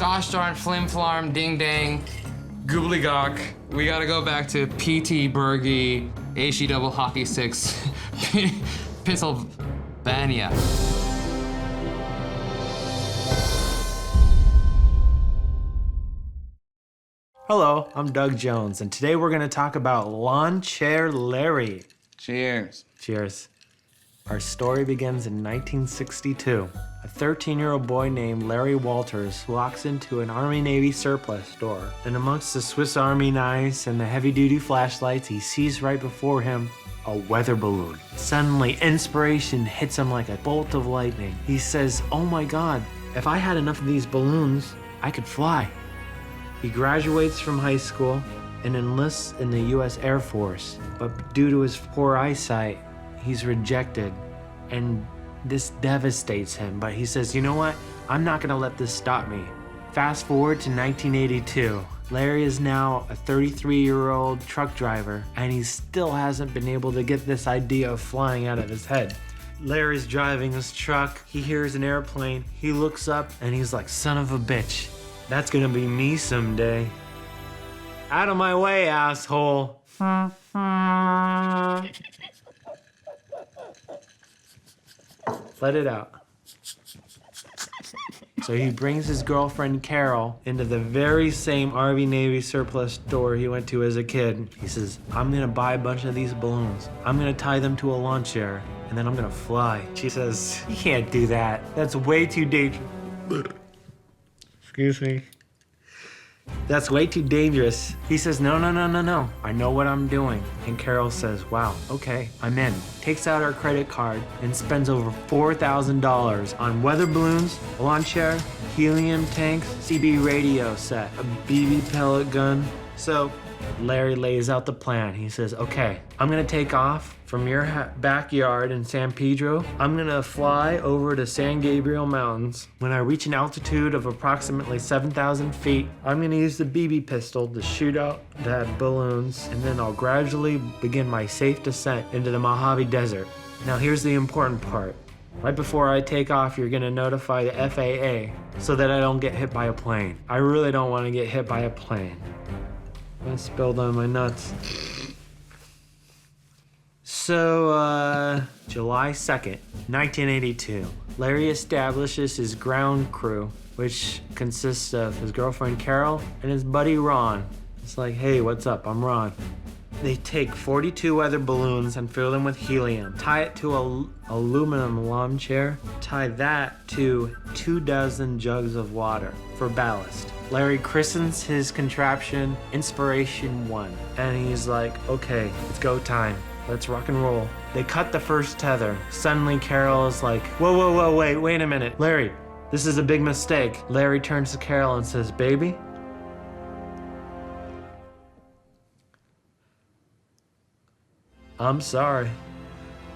Gosh darn flim flarm, ding dang, goobly gawk. We gotta go back to P.T. Berge, HE double hockey sticks, Pennsylvania. Hello, I'm Doug Jones, and today we're gonna talk about Lawnchair Larry. Cheers. Cheers. Our story begins in 1962. A 13-year-old boy named Larry Walters walks into an Army-Navy surplus store, and amongst the Swiss Army knives and the heavy-duty flashlights, he sees right before him a weather balloon. Suddenly, inspiration hits him like a bolt of lightning. He says, "Oh my God, if I had enough of these balloons, I could fly." He graduates from high school and enlists in the U.S. Air Force, but due to his poor eyesight, he's rejected, and this devastates him. But he says, you know what? I'm not gonna let this stop me. Fast forward to 1982. Larry is now a 33-year-old truck driver, and he still hasn't been able to get this idea of flying out of his head. Larry's driving his truck. He hears an airplane. He looks up, and he's like, son of a bitch. That's gonna be me someday. Out of my way, asshole. Let it out. So he brings his girlfriend Carol into the very same Army-Navy surplus store he went to as a kid. He says, I'm gonna buy a bunch of these balloons. I'm gonna tie them to a lawn chair, and then I'm gonna fly. She says, you can't do that. That's way too dangerous. Excuse me. That's way too dangerous. He says, no. I know what I'm doing. And Carol says, wow, okay, I'm in. Takes out her credit card and spends over $4,000 on weather balloons, a lawn chair, helium tanks, CB radio set, a BB pellet gun. So Larry lays out the plan. He says, okay, I'm gonna take off from your backyard in San Pedro. I'm gonna fly over to San Gabriel Mountains. When I reach an altitude of approximately 7,000 feet, I'm gonna use the BB pistol to shoot out the balloons, and then I'll gradually begin my safe descent into the Mojave Desert. Now here's the important part. Right before I take off, you're gonna notify the FAA so that I don't get hit by a plane. I really don't wanna get hit by a plane. I spilled on my nuts. So, July 2nd, 1982, Larry establishes his ground crew, which consists of his girlfriend Carol and his buddy Ron. It's like, hey, what's up? I'm Ron. They take 42 weather balloons and fill them with helium, tie it to an aluminum lawn chair, tie that to 24 jugs of water for ballast. Larry christens his contraption Inspiration 1, and he's like, okay, it's go time. Let's rock and roll. They cut the first tether. Suddenly Carol is like, whoa, wait a minute. Larry, this is a big mistake. Larry turns to Carol and says, baby, I'm sorry,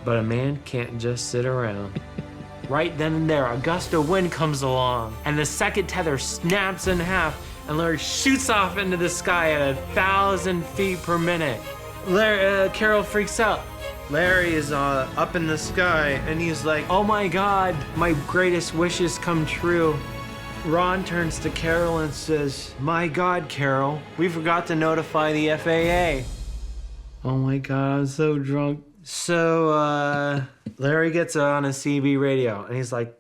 but a man can't just sit around. Right then and there, a gust of wind comes along, and the second tether snaps in half, and Larry shoots off into the sky at 1,000 feet per minute. Carol freaks out. Larry is up in the sky, and he's like, oh my God, my greatest wishes come true. Ron turns to Carol and says, my God, Carol, we forgot to notify the FAA. Oh my God, I'm so drunk. So, Larry gets on a CB radio, and he's like,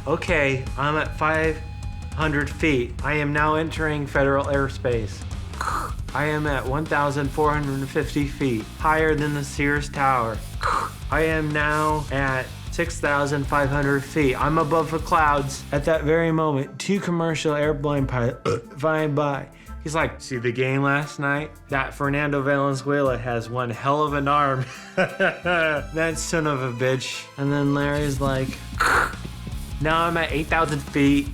okay, I'm at 500 feet. I am now entering federal airspace. I am at 1,450 feet, higher than the Sears Tower. I am now at 6,500 feet. I'm above the clouds. At that very moment, 2 commercial airplane pilots flying by. He's like, see the game last night? That Fernando Valenzuela has one hell of an arm. That son of a bitch. And then Larry's like, now I'm at 8,000 feet.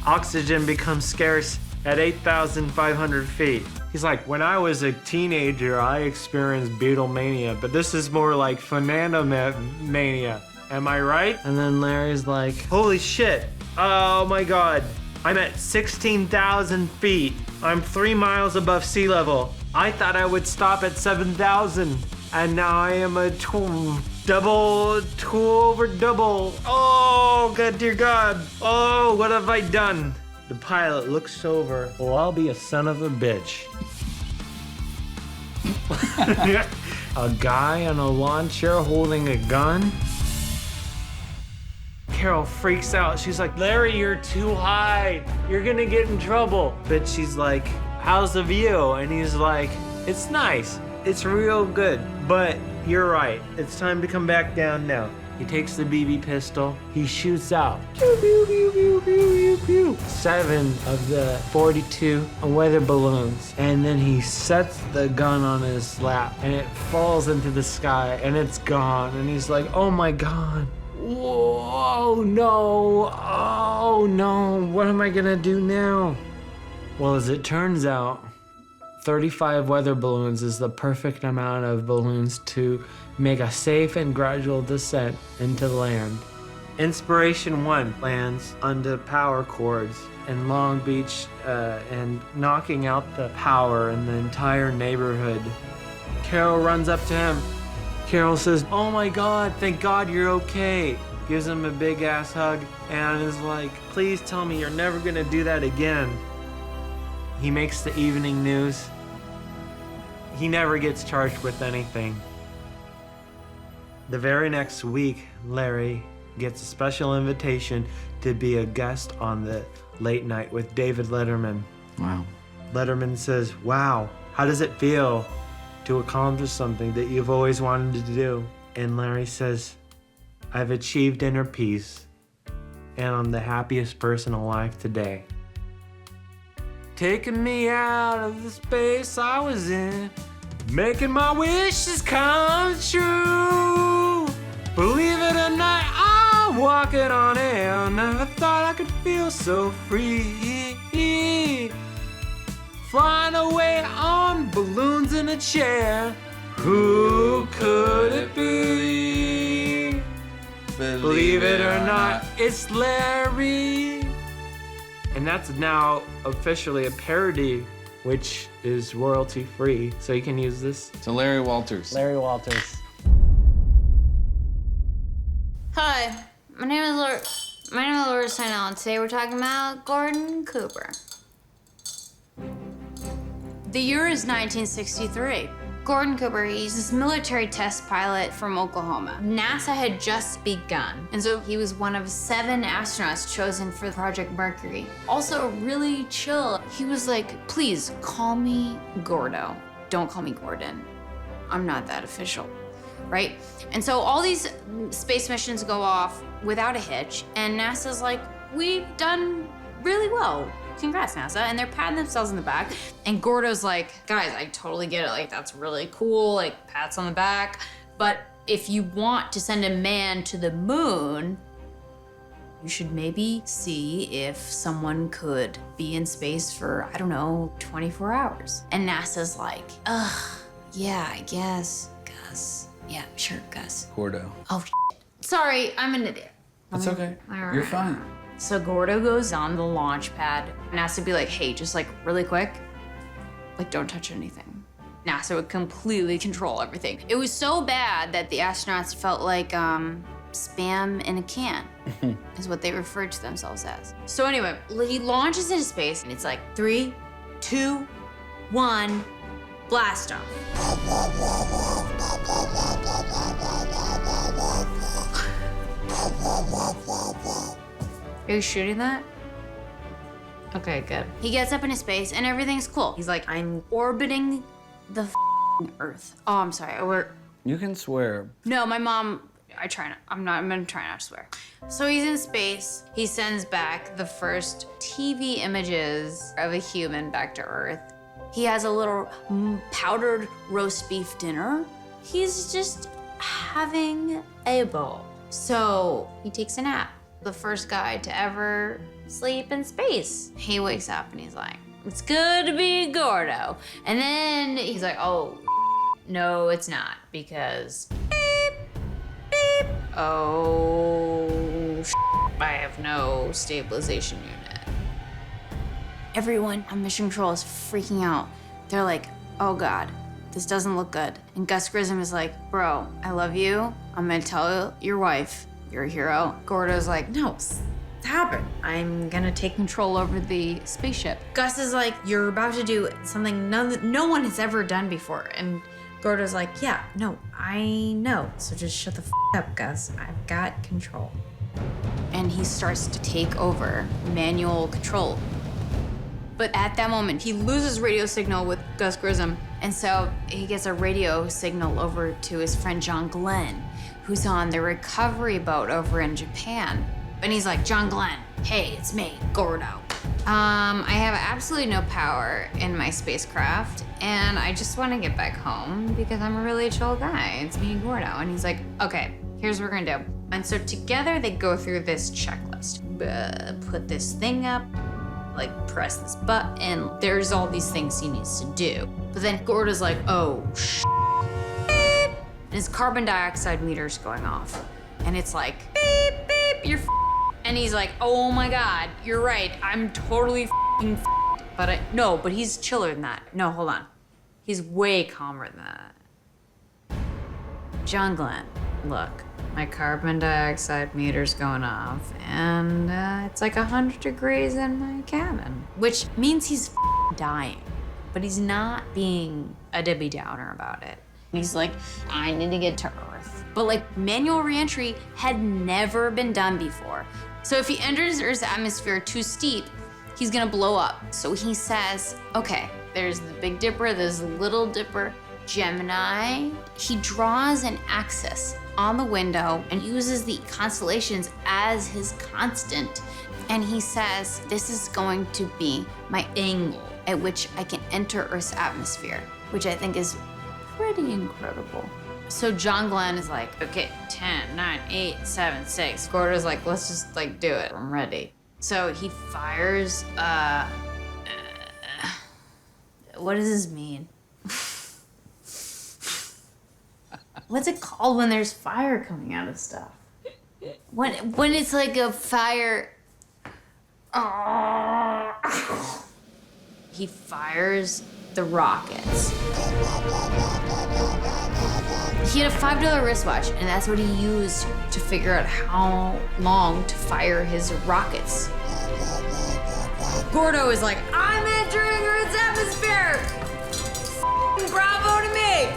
Oxygen becomes scarce at 8,500 feet. He's like, when I was a teenager, I experienced Beatlemania, but this is more like Fernando mania. Am I right? And then Larry's like, holy shit. Oh my God. I'm at 16,000 feet. I'm 3 miles above sea level. I thought I would stop at 7,000, and now I am at Double, two over double. Oh, God, dear God. Oh, what have I done? The pilot looks over. Well, I'll be a son of a bitch. A guy on a lawn chair holding a gun? Carol freaks out. She's like, Larry, you're too high. You're gonna get in trouble. But she's like, how's the view? And he's like, it's nice. It's real good. But you're right. It's time to come back down now. He takes the BB pistol. He shoots out. Pew, pew, pew, pew, pew, pew, pew. 7 of the 42 weather balloons. And then he sets the gun on his lap and it falls into the sky and it's gone. And he's like, oh my God. Whoa, no. Oh no. What am I gonna do now? Well, as it turns out, 35 weather balloons is the perfect amount of balloons to make a safe and gradual descent into land. Inspiration 1 lands on the power cords in Long Beach and knocking out the power in the entire neighborhood. Carol runs up to him. Carol says, oh my God, thank God you're okay. Gives him a big ass hug and is like, please tell me you're never gonna do that again. He makes the evening news. He never gets charged with anything. The very next week, Larry gets a special invitation to be a guest on the Late Night with David Letterman. Wow. Letterman says, wow, how does it feel to accomplish something that you've always wanted to do? And Larry says, I've achieved inner peace, and I'm the happiest person alive today. Taking me out of the space I was in, making my wishes come true. Believe it or not, I'm walking on air. Never thought I could feel so free. Flying away on balloons in a chair. Who could it be? Believe it or not, it's Larry. And that's now officially a parody, which is royalty free. So you can use this. So Larry Walters. Larry Walters. Hi, my name is Laura Seton, and today we're talking about Gordon Cooper. The year is 1963. Gordon Cooper, he's this military test pilot from Oklahoma. NASA had just begun, and so he was one of 7 astronauts chosen for Project Mercury. Also really chill. He was like, please call me Gordo. Don't call me Gordon. I'm not that official, right? And so all these space missions go off without a hitch, and NASA's like, we've done really well. Congrats, NASA. And they're patting themselves on the back. And Gordo's like, guys, I totally get it. Like, that's really cool. Like, pats on the back. But if you want to send a man to the moon, you should maybe see if someone could be in space for, I don't know, 24 hours. And NASA's like, ugh, yeah, I guess, Gus. Yeah, sure, Gus. Gordo. Oh, shit. Sorry, I'm an idiot. It's okay. You're fine. So Gordo goes on the launch pad. NASA would be like, hey, just like really quick, like don't touch anything. NASA would completely control everything. It was so bad that the astronauts felt like spam in a can, is what they referred to themselves as. So anyway, he launches into space and it's like 3, 2, 1, blast off. Are you shooting that? Okay, good. He gets up into space and everything's cool. He's like, I'm orbiting the Earth. Oh, I'm sorry. You can swear. No, my mom, I'm gonna try not to swear. So he's in space. He sends back the first TV images of a human back to Earth. He has a little powdered roast beef dinner. He's just having a ball. So he takes a nap. The first guy to ever sleep in space. He wakes up and he's like, it's good to be Gordo. And then he's like, oh, no, it's not, because beep, beep. Oh, I have no stabilization unit. Everyone on Mission Control is freaking out. They're like, oh God, this doesn't look good. And Gus Grissom is like, bro, I love you. I'm gonna tell your wife you're a hero. Gordo's like, no, stop it. I'm gonna take control over the spaceship. Gus is like, you're about to do something no one has ever done before. And Gordo's like, yeah, no, I know. So just shut the up, Gus. I've got control. And he starts to take over manual control. But at that moment, he loses radio signal with Gus Grissom. And so he gets a radio signal over to his friend John Glenn, who's on the recovery boat over in Japan. And he's like, John Glenn, hey, it's me, Gordo. I have absolutely no power in my spacecraft, and I just want to get back home because I'm a really chill guy. It's me, Gordo. And he's like, okay, here's what we're gonna do. And so together they go through this checklist. Put this thing up, like press this button. There's all these things he needs to do. But then Gordo's like, oh, and his carbon dioxide meter's going off. And it's like, beep, beep, you're and he's like, oh my God, you're right. I'm totally but he's chiller than that. No, hold on. He's way calmer than that. John Glenn, look, my carbon dioxide meter's going off and it's like 100 degrees in my cabin, which means he's dying, but he's not being a Debbie Downer about it. He's like, I need to get to Earth. But like manual reentry had never been done before. So if he enters Earth's atmosphere too steep, he's gonna blow up. So he says, okay, there's the Big Dipper, there's the Little Dipper, Gemini. He draws an axis on the window and uses the constellations as his constant. And he says, this is going to be my angle at which I can enter Earth's atmosphere, which I think is pretty incredible. So John Glenn is like, okay, 10, 9, 8, 7, 6. Gordo's like, let's just like do it, I'm ready. So he fires, what does this mean? What's it called when there's fire coming out of stuff? When it's like a fire, he fires the rockets. He had a $5 wristwatch, and that's what he used to figure out how long to fire his rockets. Gordo is like, I'm entering Earth's atmosphere! Bravo to me!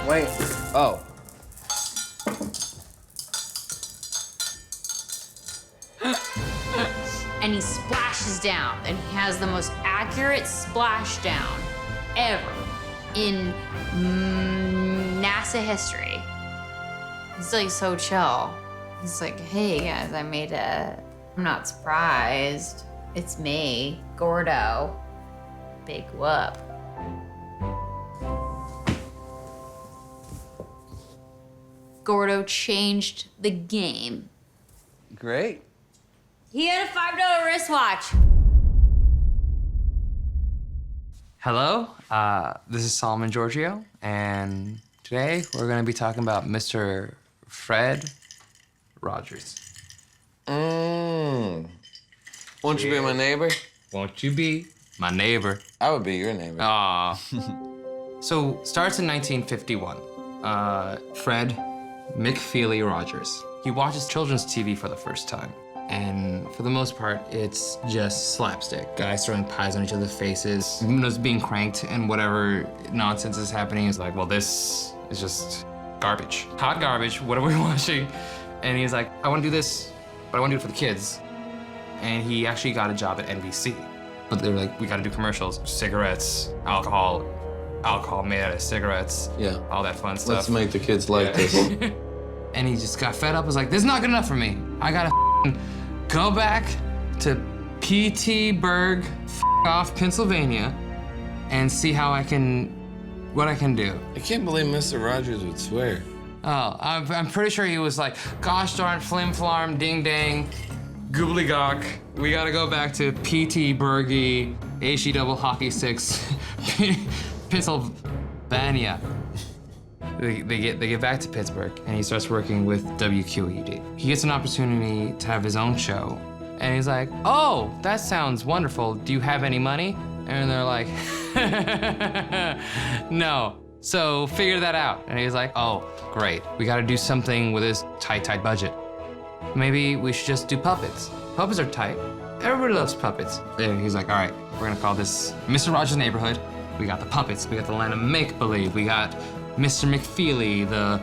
Wait. Oh. And he splashes down, and he has the most accurate splashdown ever in NASA history. He's like so chill. He's like, hey guys, I made it. I'm not surprised. It's me, Gordo. Big whoop. Gordo changed the game. Great. He had a $5 wristwatch. Hello, this is Solomon Giorgio, and today we're going to be talking about Mr. Fred Rogers. Won't you be my neighbor? Won't you be my neighbor? I would be your neighbor. Aw. So, starts in 1951. Fred McFeely Rogers. He watches children's TV for the first time. And for the most part, it's just slapstick. Guys throwing pies on each other's faces, windows being cranked, and whatever nonsense is happening is like, well, this is just garbage. Hot garbage, what are we watching? And he's like, I want to do this, but I want to do it for the kids. And he actually got a job at NBC. But they were like, we got to do commercials, cigarettes, alcohol made out of cigarettes, Yeah. all that fun stuff. Let's make the kids like this. And he just got fed up, was like, this is not good enough for me. I gotta go back to Pittsburgh, off Pennsylvania, and see how what I can do. I can't believe Mr. Rogers would swear. Oh, I'm pretty sure he was like, gosh darn, flim flam, ding dang, goobly gawk. We gotta go back to Pittsburgh, HE double hockey sticks, Pennsylvania. They get back to Pittsburgh, and he starts working with WQED. He gets an opportunity to have his own show, and he's like, oh, that sounds wonderful. Do you have any money? And And they're like, no. So figure that out. And he's like, oh, great. We gotta do something with this tight budget. Maybe we should just do puppets. Puppets are tight. Everybody loves puppets. And he's like, all right, we're gonna call this Mr. Rogers' Neighborhood. We got the puppets. We got the land of make-believe. We got Mr. McFeely, the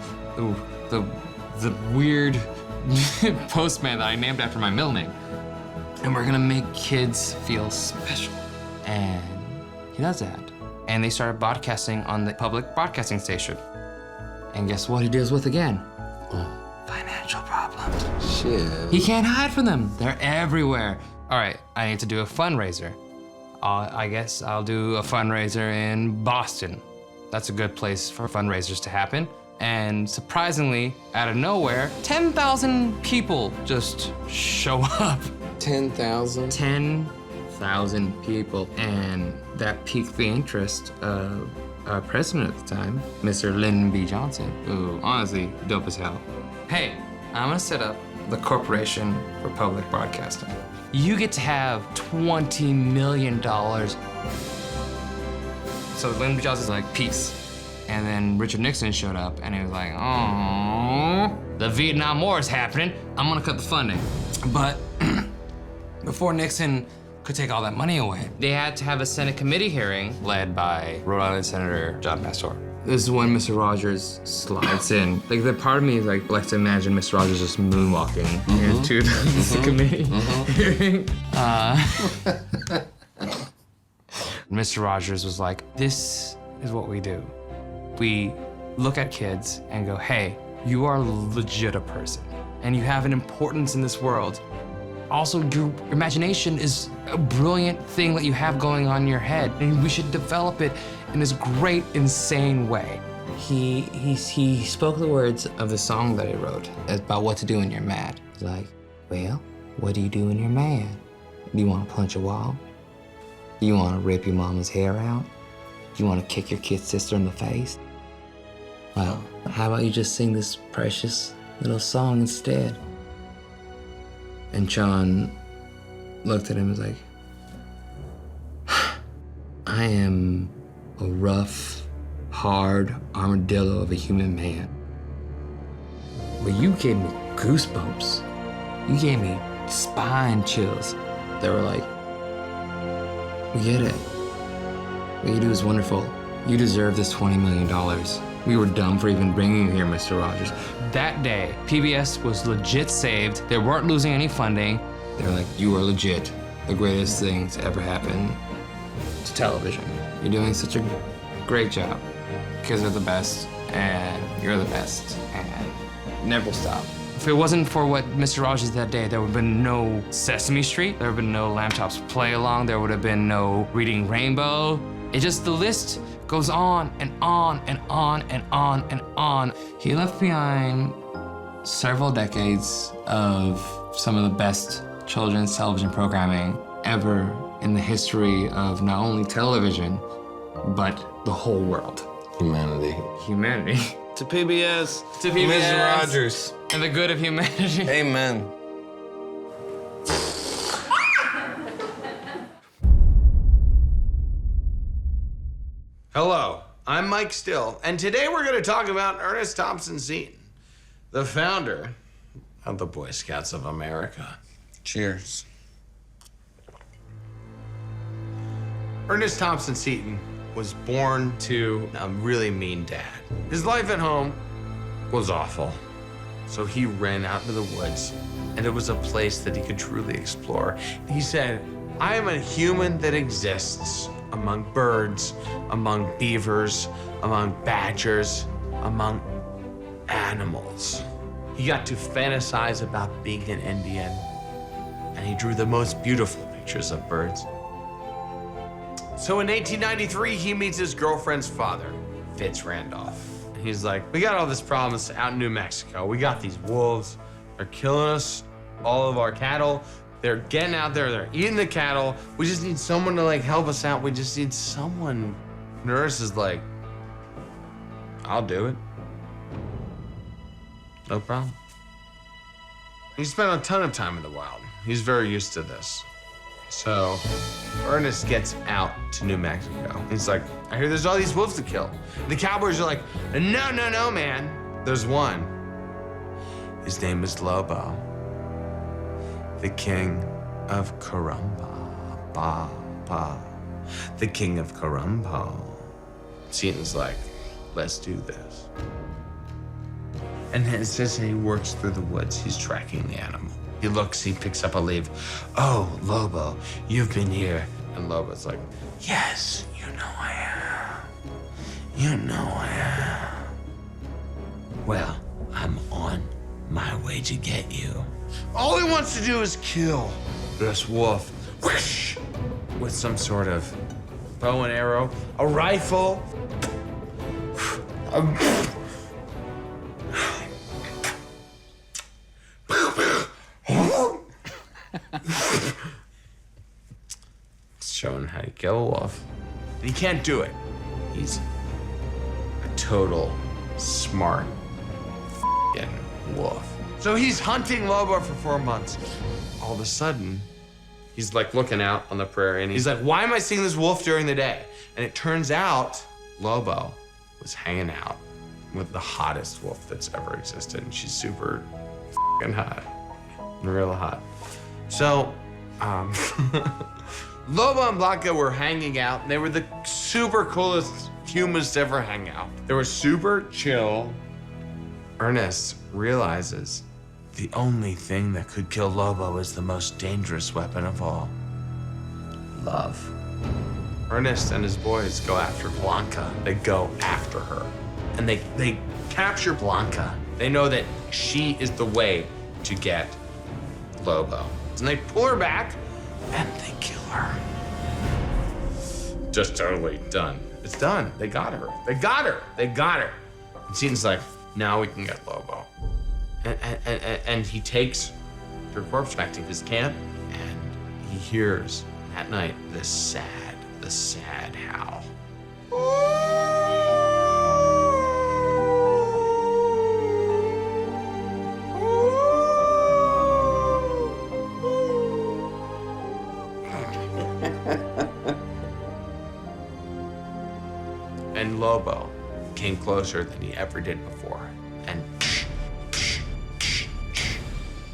weird postman that I named after my middle name. And we're gonna make kids feel special. And he does that. And they started broadcasting on the public broadcasting station. And guess what he deals with again? Financial problems. Shit. He can't hide from them. They're everywhere. All right, I need to do a fundraiser. I guess I'll do a fundraiser in Boston. That's a good place for fundraisers to happen. And surprisingly, out of nowhere, 10,000 people just show up. 10,000? 10,000 people. And that piqued the interest of our president at the time, Mr. Lyndon B. Johnson, who honestly, dope as hell. Hey, I'm gonna set up the Corporation for Public Broadcasting. You get to have $20 million. So Lyndon B. Johnson's like, peace. And then Richard Nixon showed up and he was like, oh, the Vietnam War is happening. I'm gonna cut the funding. But before Nixon could take all that money away, they had to have a Senate committee hearing led by Rhode Island Senator John Pastor. This is when Mr. Rogers slides in. Like, the part of me is like, likes to imagine Mr. Rogers just moonwalking into the committee hearing. Mr. Rogers was like, this is what we do. We look at kids and go, hey, you are legit a person, and you have an importance in this world. Also, your imagination is a brilliant thing that you have going on in your head, and we should develop it in this great, insane way. He spoke the words of the song that he wrote about what to do when you're mad. He's like, well, what do you do when you're mad? Do you want to punch a wall? Do you want to rip your mama's hair out? Do you want to kick your kid sister in the face? Well, how about you just sing this precious little song instead? And John looked at him and was like, I am a rough, hard armadillo of a human man. But you gave me goosebumps. You gave me spine chills. They were like, we get it. What you do is wonderful. You deserve this $20 million. We were dumb for even bringing you here, Mr. Rogers. That day, PBS was legit saved. They weren't losing any funding. They were like, you are legit the greatest thing to ever happen to television. You're doing such a great job. Kids are the best, and you're the best, and never will stop. If it wasn't for what Mr. Rogers did that day, there would have been no Sesame Street, there would have been no Lamb Chops Play Along, there would have been no Reading Rainbow. It just, the list goes on and on and on and on and on. He left behind several decades of some of the best children's television programming ever in the history of not only television, but the whole world. Humanity. Humanity. To PBS. To PBS. Mr. Rogers. And the good of humanity. Amen. Hello, I'm Mike Still, and today we're going to talk about Ernest Thompson Seton, the founder of the Boy Scouts of America. Cheers. Ernest Thompson Seton was born to a really mean dad. His life at home was awful, so he ran out into the woods, and it was a place that he could truly explore. He said, I am a human that exists among birds, among beavers, among badgers, among animals. He got to fantasize about being an Indian, and he drew the most beautiful pictures of birds. So in 1893, he meets his girlfriend's father, Fitz Randolph. He's like, we got all this problems out in New Mexico. We got these wolves. They're killing us, all of our cattle. They're getting out there, they're eating the cattle. We just need someone to like help us out. We just need someone. Nurse is like, I'll do it. No problem. He spent a ton of time in the wild. He's very used to this. So Ernest gets out to New Mexico. He's like, I hear there's all these wolves to kill. The cowboys are like, no, no, no, man. There's one. His name is Lobo, the king of Carumba. Ba, ba. The king of Carumba. Seton's like, let's do this. And as he works through the woods, he's tracking the animal. He looks, he picks up a leaf. Oh, Lobo, you've been here. And Lobo's like, yes, you know I am. You know I am. Well, I'm on my way to get you. All he wants to do is kill this wolf. Whoosh! With some sort of bow and arrow, a rifle. Showing how to kill a wolf. And he can't do it. He's a total smart f***ing wolf. So he's hunting Lobo for 4 months. All of a sudden, he's like looking out on the prairie and he's like, why am I seeing this wolf during the day? And it turns out Lobo was hanging out with the hottest wolf that's ever existed. And she's super f***ing hot, real hot. So, Lobo and Blanca were hanging out, and they were the super coolest humans to ever hang out. They were super chill. Ernest realizes the only thing that could kill Lobo is the most dangerous weapon of all. Love. Ernest and his boys go after Blanca. They go after her. And they capture Blanca. They know that she is the way to get Lobo. And they pull her back, and they kill her. Just totally done. It's done. They got her. They got her. They got her. And Seton's like, now we can get Lobo. And he takes her corpse back to his camp, and he hears at night the sad howl. And Lobo came closer than he ever did before. And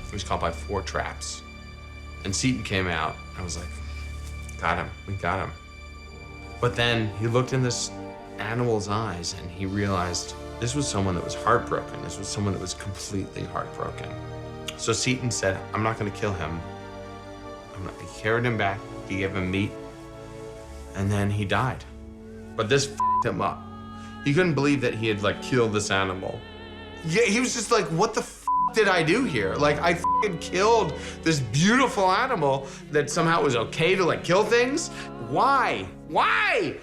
he was caught by 4 traps. And Seton came out and was like, got him, we got him. But then he looked in this animal's eyes and he realized this was someone that was heartbroken. This was someone that was completely heartbroken. So Seton said, I'm not gonna kill him. He carried him back, he gave him meat, and then he died. But this f***ed him up. He couldn't believe that he had like killed this animal. Yeah, he was just like, what the f*** did I do here? Like, I f***ing killed this beautiful animal that somehow it was okay to like kill things? Why? Why?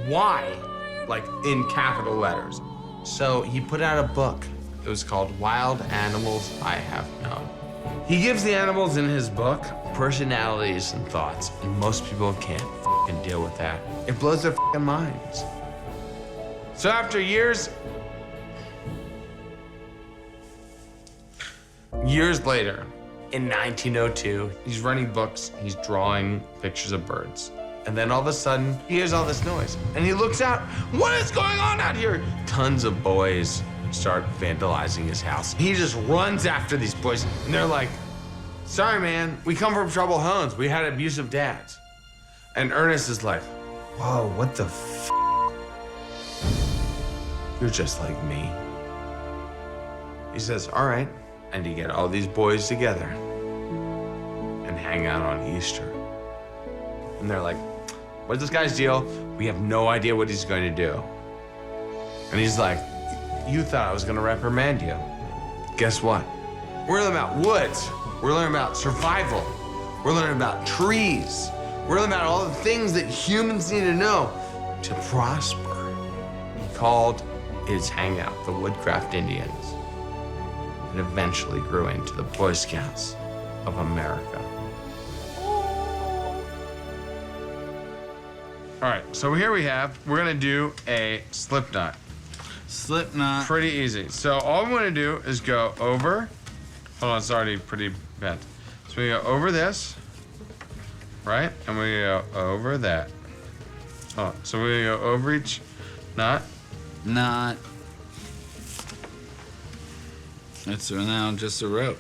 Why? Like in capital letters. So he put out a book. It was called Wild Animals I Have Known. He gives the animals in his book personalities and thoughts, and most people can't f***ing deal with that. It blows their f***ing minds. So after years later, in 1902, he's writing books, he's drawing pictures of birds. And then all of a sudden, he hears all this noise. And he looks out, what is going on out here? Tons of boys start vandalizing his house. He just runs after these boys, and they're like, sorry, man, we come from troubled homes. We had abusive dads. And Ernest is like, whoa, what the f***? You're just like me. He says, all right. And you get all these boys together and hang out on Easter. And they're like, what's this guy's deal? We have no idea what he's going to do. And he's like, you thought I was gonna reprimand you. Guess what? We're learning about woods. We're learning about survival. We're learning about trees. We're learning about all the things that humans need to know to prosper. He called his hangout the Woodcraft Indians, and eventually grew into the Boy Scouts of America. All right, so here we're gonna do a slip knot. Slip knot. Pretty easy. So all I'm gonna do is go over, hold on, it's already pretty bent. So we go over this, right? And we go over that. Oh, so we go over each knot. Knot. It's now just a rope.